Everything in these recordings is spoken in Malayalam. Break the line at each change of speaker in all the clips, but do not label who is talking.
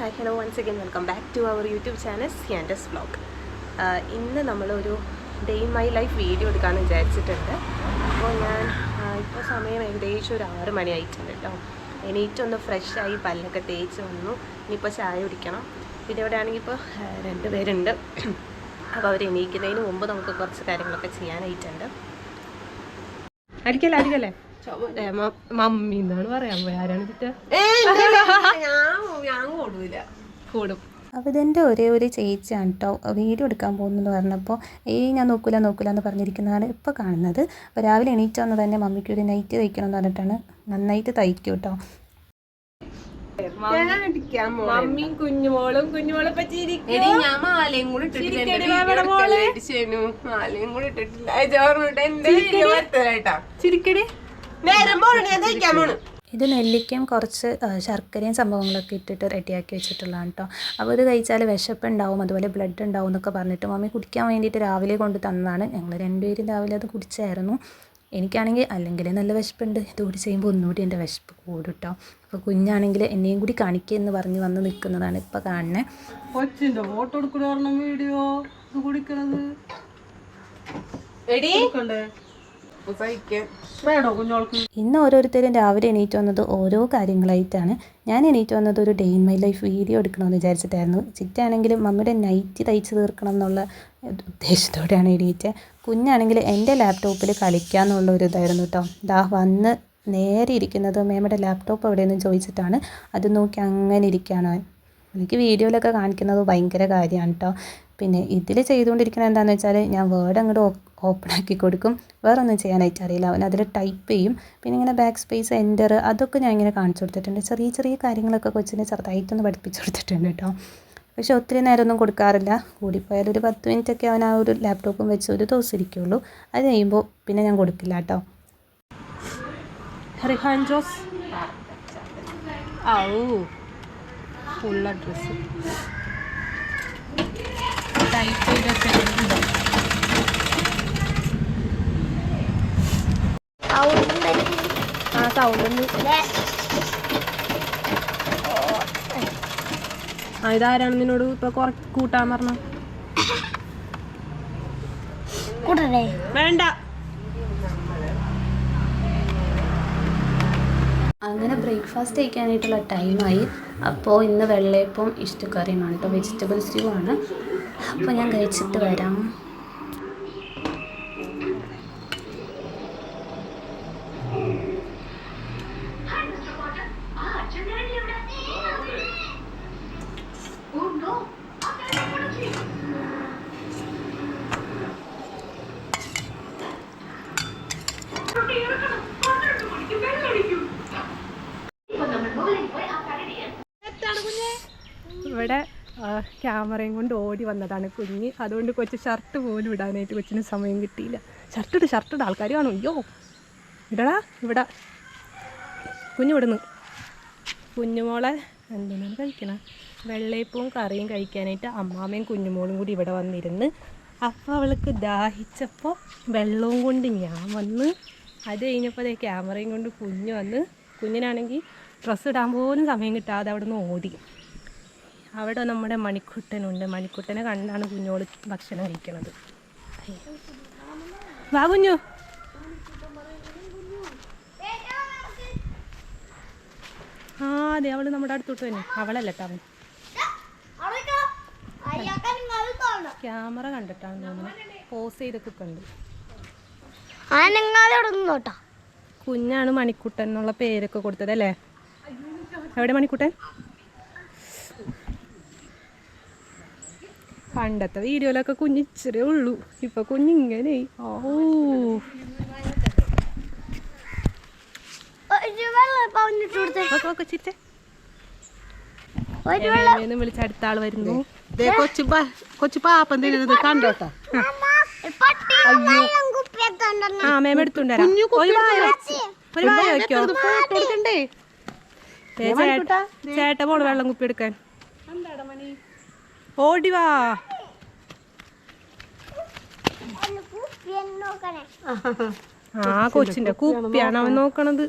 Hi hello once again welcome back to our YouTube channel സിയാൻഡസ് വ്ലോഗ്. ഇന്ന് നമ്മളൊരു day in my life video എടുക്കാമെന്ന് വിചാരിച്ചിട്ടുണ്ട്. അപ്പോൾ ഞാൻ ഇപ്പോൾ സമയം ഏകദേശം ഒരു 6 മണി ആയിട്ടുണ്ട് കേട്ടോ. എണീറ്റൊന്ന് ഫ്രഷായി പല്ലൊക്കെ തേച്ച് വന്നു. ഇനിയിപ്പോൾ ചായ കുടിക്കണം. പിന്നെ ഇവിടെ ആണെങ്കിൽ ഇപ്പോൾ 2 പേരുണ്ട്. അപ്പോൾ അവർ എണീക്കുന്നതിന് മുമ്പ് നമുക്ക് കുറച്ച് കാര്യങ്ങളൊക്കെ ചെയ്യാനായിട്ടുണ്ട്. അടിക്കല്ലേ മമ്മി എന്നാണ് പറയാൻ പോയി. ആരാണ് കൂടും.
അപ്പോൾ ഇതെൻ്റെ ഒരേ ഒരു ചേച്ചിയാണ് കേട്ടോ വീഡിയോ എടുക്കാൻ പോകുന്നതെന്ന് പറഞ്ഞപ്പോൾ ഞാൻ നോക്കൂല എന്ന് പറഞ്ഞിരിക്കുന്നതാണ് ഇപ്പോൾ കാണുന്നത്. അപ്പോൾ രാവിലെ എണീറ്റ് വന്നത് തന്നെ മമ്മിക്ക് ഒരു നൈറ്റ് തയ്ക്കണമെന്ന് പറഞ്ഞിട്ടാണ്. നന്നായിട്ട് തയ്ക്കും കേട്ടോ.
മമ്മിയും കുഞ്ഞുമോളും
ഇത് നെല്ലിക്കയും കുറച്ച് ശർക്കരയും സംഭവങ്ങളൊക്കെ ഇട്ടിട്ട് റെഡിയാക്കി വെച്ചിട്ടുള്ളതാണ് കേട്ടോ. അപ്പോൾ ഇത് കഴിച്ചാൽ വിശപ്പുണ്ടാവും, അതുപോലെ ബ്ലഡ് ഉണ്ടാവും എന്നൊക്കെ പറഞ്ഞിട്ട് മമ്മി കുടിക്കാൻ വേണ്ടിയിട്ട് രാവിലെ കൊണ്ട് തന്നതാണ്. ഞങ്ങൾ 2 പേരും രാവിലെ അത് കുടിച്ചായിരുന്നു. എനിക്കാണെങ്കിൽ അല്ലെങ്കിൽ നല്ല വിശപ്പുണ്ട്. ഇതുകൂടി ചെയ്യുമ്പോൾ ഒന്നുകൂടി എൻ്റെ വിശപ്പ് കൂടും കേട്ടോ. അപ്പോൾ കുഞ്ഞാണെങ്കിൽ എന്നെയും കൂടി കാണിക്കുക എന്ന് പറഞ്ഞ് വന്ന് നിൽക്കുന്നതാണ് ഇപ്പോൾ കാണുന്നത്.
കൊച്ചിൻ്റെ ഫോട്ടോ എടുക്കുന്ന വീഡിയോ കുടിക്കണത്
ഇന്ന് ഓരോരുത്തരും രാവിലെ എണീറ്റ് വന്നത് ഓരോ കാര്യങ്ങളായിട്ടാണ്. ഞാൻ എണീറ്റ് വന്നത് ഒരു day in my life video എടുക്കണമെന്ന് വിചാരിച്ചിട്ടായിരുന്നു. ചിറ്റാണെങ്കിൽ മമ്മിയുടെ നൈറ്റ് തയ്ച്ച് തീർക്കണം എന്നുള്ള ഉദ്ദേശത്തോടെയാണ് എണീറ്റ്. കുഞ്ഞാണെങ്കിൽ എൻ്റെ ലാപ്ടോപ്പിൽ കളിക്കാമെന്നുള്ള ഒരു ഇതായിരുന്നു കേട്ടോ. വന്ന് നേരെ ഇരിക്കുന്നത് മേമ്മയുടെ ലാപ്ടോപ്പ് എവിടെയെന്ന് ചോദിച്ചിട്ടാണ്. അത് നോക്കി അങ്ങനെ ഇരിക്കുകയാണ്. എനിക്ക് വീഡിയോയിലൊക്കെ കാണിക്കുന്നത് ഭയങ്കര കാര്യമാണ് കേട്ടോ. പിന്നെ ഇതിൽ ചെയ്തുകൊണ്ടിരിക്കുന്നത് എന്താണെന്ന് വെച്ചാൽ ഞാൻ വേർഡ് അങ്ങോട്ട് ഓപ്പൺ ആക്കി കൊടുക്കും. വേറെ ഒന്നും ചെയ്യാനായിട്ട് അറിയില്ല. അവൻ അതിൽ ടൈപ്പ് ചെയ്യും. പിന്നെ ഇങ്ങനെ ബാക്ക് സ്പേസ് എൻ്റർ അതൊക്കെ ഞാൻ ഇങ്ങനെ കാണിച്ചു കൊടുത്തിട്ടുണ്ട്. ചെറിയ കാര്യങ്ങളൊക്കെ കൊച്ചിനെ ചെറുതായിട്ടൊന്ന് പഠിപ്പിച്ചു കൊടുത്തിട്ടുണ്ട് കേട്ടോ. പക്ഷെ ഒത്തിരി നേരമൊന്നും കൊടുക്കാറില്ല. കൂടിപ്പോയാൽ ഒരു 10 മിനിറ്റൊക്കെ അവൻ ആ ഒരു ലാപ്ടോപ്പും വെച്ച് ഒരു ദിവസം ഇരിക്കുള്ളൂ. അത് കഴിയുമ്പോൾ പിന്നെ ഞാൻ കൊടുക്കില്ല കേട്ടോ.
Rihan Jose full address type ചെയ്തൊക്കെ ഇതാരാണ് നിന്നോട് ഇപ്പൊ കൂട്ടാൻ പറഞ്ഞ? വേണ്ട.
അങ്ങനെ ബ്രേക്ക്ഫാസ്റ്റ് കഴിക്കാനായിട്ടുള്ള ടൈമായി. അപ്പോൾ ഇന്ന് വെള്ളയപ്പവും ഇഷ്ടക്കറിയുമാണ് കേട്ടോ. വെജിറ്റബിൾ സ്റ്റ്യൂ ആണ്. അപ്പോൾ ഞാൻ കഴിച്ചിട്ട് വരാം.
ഇവിടെ ക്യാമറയും കൊണ്ട് ഓടി വന്നതാണ് കുഞ്ഞ്. അതുകൊണ്ട് കൊച്ചു ഷർട്ട് പോലും ഇടാനായിട്ട് കൊച്ചിന് സമയം കിട്ടിയില്ല. ഷർട്ട് ആൾക്കാർ കാണും. അയ്യോ ഇടടാ ഇവിടെ കുഞ്ഞിവിടുന്ന്. കുഞ്ഞുമോളെ എന്താണ് കഴിക്കണം? വെള്ളയപ്പവും കറിയും കഴിക്കാനായിട്ട് അമ്മാമ്മയും കുഞ്ഞുമോളും കൂടി ഇവിടെ വന്നിരുന്ന്. അപ്പോൾ അവൾക്ക് ദാഹിച്ചപ്പോൾ വെള്ളവും കൊണ്ട് ഞാൻ വന്ന്. അത് കഴിഞ്ഞപ്പോൾ അതേ ക്യാമറയും കൊണ്ട് കുഞ്ഞ് വന്ന്. കുഞ്ഞിനാണെങ്കിൽ ഡ്രസ്സ് ഇടാൻ പോലും സമയം കിട്ടാതെ അവിടെ നിന്ന് ഓടി. അവിടെ നമ്മുടെ മണിക്കുട്ടനുണ്ട്. മണിക്കുട്ടനെ കണ്ടാണ് കുഞ്ഞോള് ഭക്ഷണം കഴിക്കണത്. വാ കുഞ്ഞു. അതെ അവള് നമ്മുടെ അടുത്തോട്ട് തന്നെ. അവളല്ല കേട്ടോ, അവൻ ക്യാമറ കണ്ടിട്ടാണ് തോന്നുന്നു. പോസ് ചെയ്തൊക്കെ കണ്ടു. കുഞ്ഞാണ് മണിക്കുട്ടൻ എന്നുള്ള പേരൊക്കെ കൊടുത്തത് അല്ലേ? എവിടെ മണിക്കുട്ടൻ? പണ്ടത്തെ വീഡിയോയിലൊക്കെ കുഞ്ഞിച്ചിരേ ഉള്ളൂ. ഇപ്പൊ കുഞ്ഞിങ്ങനെ വിളിച്ച അടുത്ത ആള് വരുന്നു.
കൊച്ചു പാപ്പ കണ്ടോട്ടാ.
മേമ എടുത്തുണ്ടോ? ചേട്ട പോണ് വെള്ളം കുപ്പി എടുക്കാൻ. ഓടിവാ. ആ കൊച്ചിന്റെ കുപ്പിയാണ് അവൻ നോക്കണത്.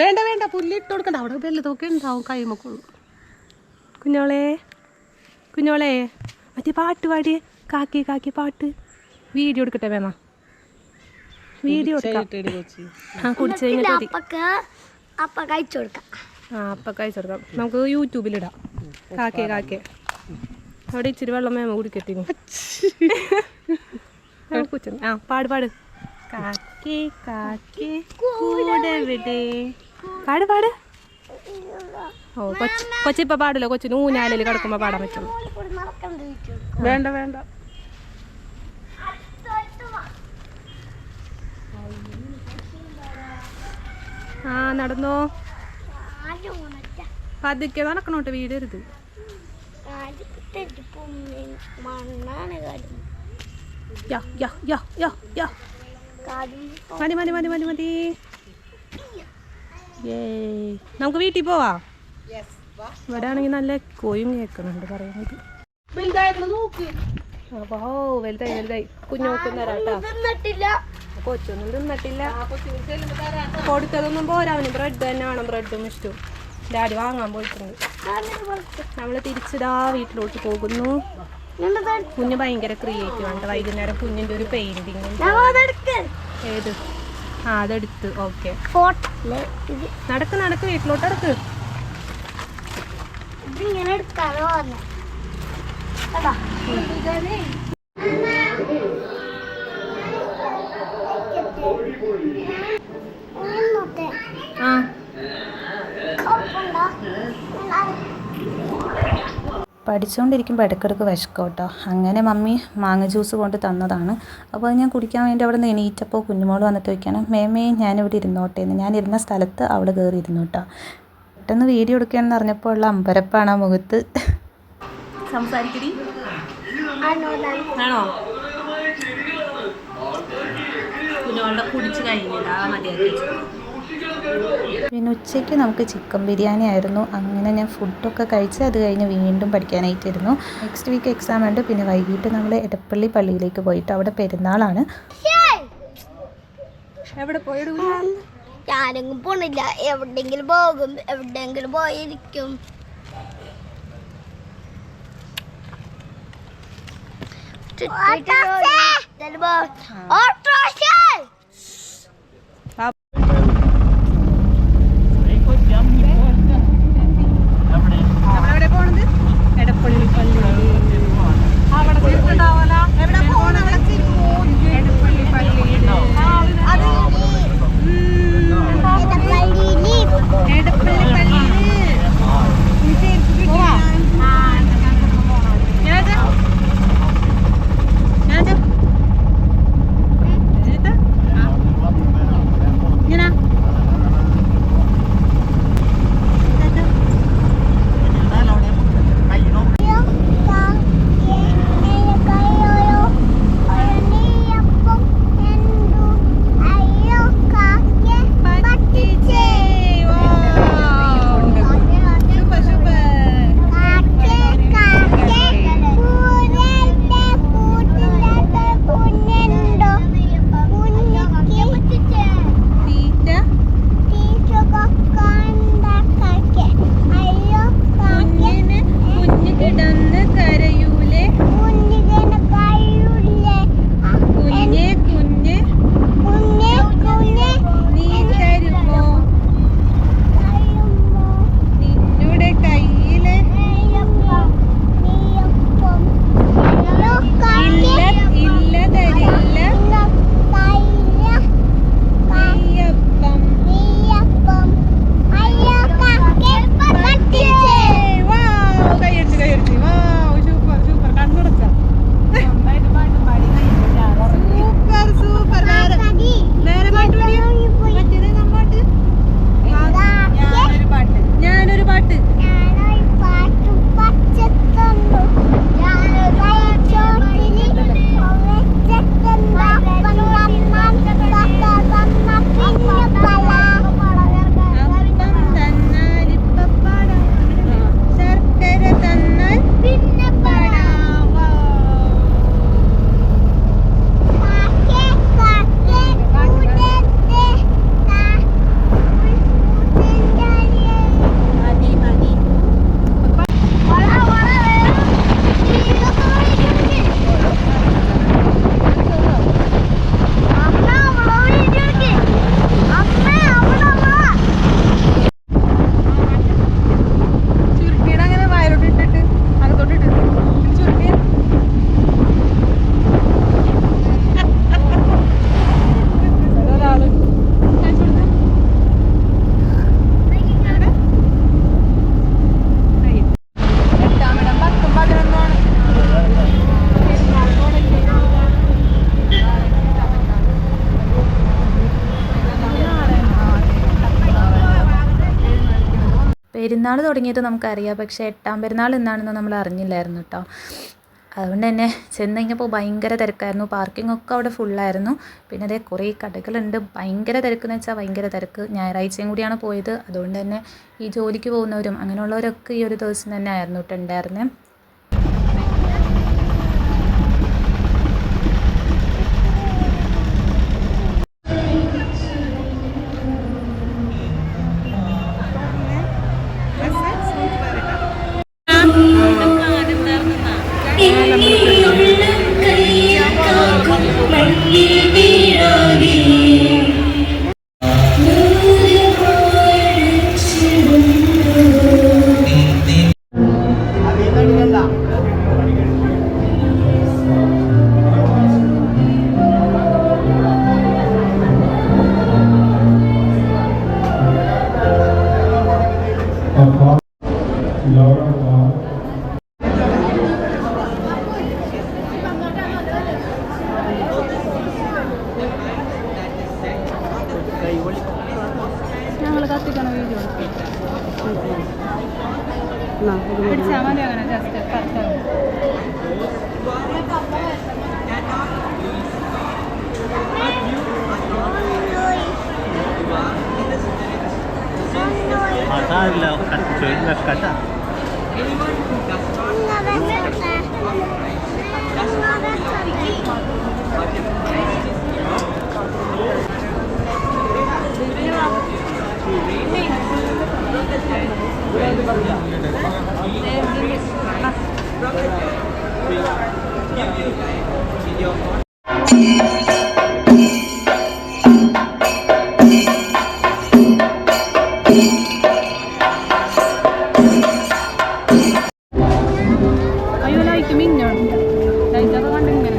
വേണ്ട വേണ്ട പുല്ലിട്ട് കൊടുക്കണ്ട, അവിടെ വല്ലതൊക്കെ ഉണ്ടാവും കൈമക്കുള്ളൂ.
കുഞ്ഞോളെ കുഞ്ഞോളെ മറ്റേ പാട്ട് പാടിയേ, കാക്കി കാക്കി പാട്ട്. വീഡിയോ എടുക്കട്ടെ വേണ? വീഡിയോ എടുക്കാം. ആ കുടിച്ചു കഴിഞ്ഞിട്ട് മതി.
അപ്പ കഴിച്ചു കൊടുക്കാം.
ആ അപ്പം കഴിച്ചു കൊടുക്കാം. നമുക്ക് യൂട്യൂബിലിടാം. കാക്കേ കാക്കേ. അവിടെ ഇച്ചിരി വെള്ളം വേമ കുടിക്കട്ടിനി. ആ പാട് പാട്. കാക്കേ കാക്കേ കൂടെ വിടെ. പാട് പാട്. ഓ കൊച്ചിപ്പ പാടില്ല, കൊച്ചിന് ഊഞ്ഞാലിൽ കിടക്കുമ്പോ പാടാൻ പറ്റുള്ളൂ.
വേണ്ട വേണ്ട.
ആ നടന്നോ, പതുക്കെ നടക്കണോട്ടെ, വീടരുത്. മതി മതി മതി മതി മതി. നമുക്ക് വീട്ടിൽ പോവാ. ഇവിടെ ആണെങ്കിൽ നല്ല കോയും കേൾക്കുന്നുണ്ട് പറയുന്നത്. അപ്പൊ ഓ വലുതായി വലുതായി. കുഞ്ഞോക്കും തരാട്ടാ. കൊച്ചൊന്നും തിന്നിട്ടില്ല. കൊടുത്തതൊന്നും പോരാ, അവന് ബ്രെഡ് തന്നെ വേണം. ബ്രെഡും ഇഷ്ടവും ഡാഡി വാങ്ങാൻ പോയിട്ടുണ്ട്. നമ്മൾ തിരിച്ചിടാ വീട്ടിലോട്ട് പോകുന്നു. കുഞ്ഞ് ഭയങ്കര ക്രിയേറ്റീവ് ആണ്. വൈകുന്നേരം കുഞ്ഞിൻ്റെ ഒരു പെയിന്റിങ്. ഏത്? ആ അതെടുത്ത്. ഓക്കെ നടക്ക് നടക്ക്, വീട്ടിലോട്ട് നടക്ക്. ആ
പഠിച്ചുകൊണ്ടിരിക്കുമ്പോൾ ഇടയ്ക്കിടയ്ക്ക് വിശക്കും കേട്ടോ. അങ്ങനെ മമ്മി മാങ്ങ ജ്യൂസ് കൊണ്ട് തന്നതാണ്. അപ്പോൾ അത് ഞാൻ കുടിക്കാൻ വേണ്ടി അവിടെ നിന്ന് എണീറ്റപ്പോൾ കുഞ്ഞുമോൾ വന്നിട്ട് ചോദിക്കണം, മേമേ ഞാനിവിടെ ഇരുന്നോട്ടെ എന്ന്. ഞാൻ ഇരുന്ന സ്ഥലത്ത് അവൾ കയറി ഇരുന്നു കേട്ടോ. പെട്ടെന്ന് വീഡിയോ എടുക്കുകയാണെന്ന് അറിഞ്ഞപ്പോൾ ഉള്ള അമ്പരപ്പാണ് ആ മുഖത്ത്.
സംസാരിക്കടി. ആണോ? കുഞ്ഞോളുടെ കുടിച്ച് കഴിഞ്ഞില്ല, മതിയാക്കി.
പിന്നെ ഉച്ചയ്ക്ക് നമുക്ക് ചിക്കൻ ബിരിയാണി ആയിരുന്നു. അങ്ങനെ ഞാൻ ഫുഡൊക്കെ കഴിച്ച് അത് കഴിഞ്ഞ് വീണ്ടും പഠിക്കാനായിട്ടിരുന്നു. നെക്സ്റ്റ് വീക്ക് എക്സാം ഉണ്ട്. പിന്നെ വൈകിട്ട് നമ്മൾ എടപ്പള്ളി പള്ളിയിലേക്ക് പോയിട്ട് അവിടെ പെരുന്നാളാണ്.
എവിടെ പോയിടും?
ഞാനെങ്കിലും പോണില്ല, എവിടെങ്കിലും പോകും, എവിടെങ്കിലും പോയിരിക്കും.
നമ്മളെവിടെ പോണത്? എടപ്പള്ളി പള്ളി. അവിടെ തിരിച്ചിട്ടാവല. എവിടെ പോണ? എടപ്പള്ളി പള്ളി. എടപ്പള്ളി പള്ളി.
പെരുന്നാൾ തുടങ്ങിയത് നമുക്കറിയാം, പക്ഷേ 8ാം പെരുന്നാൾ എന്നാണെന്ന് നമ്മൾ അറിഞ്ഞില്ലായിരുന്നു കേട്ടോ. അതുകൊണ്ട് തന്നെ ചെന്ന് കഴിഞ്ഞപ്പോൾ ഭയങ്കര തിരക്കായിരുന്നു. പാർക്കിംഗ് ഒക്കെ അവിടെ ഫുള്ളായിരുന്നു. പിന്നെ അതേ കുറേ കടകളുണ്ട്. ഭയങ്കര തിരക്കെന്ന് വെച്ചാൽ ഭയങ്കര തിരക്ക്. ഞായറാഴ്ചയും കൂടിയാണ് പോയത്. അതുകൊണ്ട് തന്നെ ഈ ജോലിക്ക് പോകുന്നവരും അങ്ങനെയുള്ളവരൊക്കെ ഈ ഒരു ദിവസം തന്നെ ആയിരുന്നു കേട്ടോ ഉണ്ടായിരുന്നത്.
ഞങ്ങൾ കത്തിക്കണ വീഡിയോ പിടിച്ചാൽ മതി അങ്ങനെ ജസ്റ്റ് കറക്റ്റാണ്. അയ്യോ ലൈറ്റ് മിന്നാണ്. ലൈറ്റൊക്കെ കണ്ടിങ്ങനെ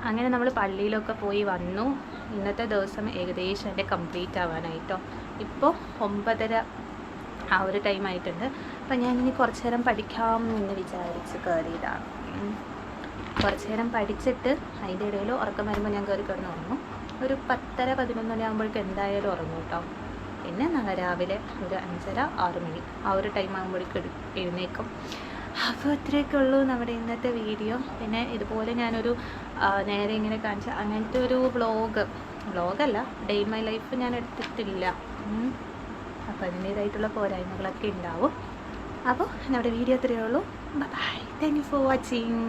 അങ്ങനെ നമ്മൾ പള്ളിയിലൊക്കെ പോയി വന്നു. ഇന്നത്തെ ദിവസം ഏകദേശം എൻ്റെ കംപ്ലീറ്റ് ആവാനായിട്ടോ. ഇപ്പോൾ 9:30 ആ ഒരു ടൈം ആയിട്ടുണ്ട്. അപ്പം ഞാനിനി കുറച്ച് നേരം പഠിക്കാം എന്ന് വിചാരിച്ച് കയറിയതാണ്. കുറച്ച് നേരം പഠിച്ചിട്ട് അതിൻ്റെ ഇടയിൽ ഉറക്കം വരുമ്പോൾ ഞാൻ കയറി കിടന്ന് ഉറങ്ങും. ഒരു 10:30-11 മണി ആകുമ്പോഴേക്കും എന്തായാലും ഉറങ്ങും കേട്ടോ. പിന്നെ നാളെ രാവിലെ ഒരു 5:30-6 മണി ആ ഒരു ടൈം ആകുമ്പോഴേക്കും എഴുന്നേക്കും. അപ്പോൾ ഇത്രയൊക്കെ ഉള്ളൂ നമ്മുടെ ഇന്നത്തെ വീഡിയോ. പിന്നെ ഇതുപോലെ ഞാനൊരു നേരെ ഇങ്ങനെ കാണിച്ച അങ്ങനത്തെ ഒരു വ്ളോഗല്ല, ഡേ ഇൻ മൈ ലൈഫ് ഞാൻ എടുത്തിട്ടില്ല. അപ്പോൾ അതിൻ്റേതായിട്ടുള്ള പോരായ്മകളൊക്കെ ഉണ്ടാവും. അപ്പോൾ നമ്മുടെ വീഡിയോ ഇത്രയേ ഉള്ളൂ. Bye, thank you for watching.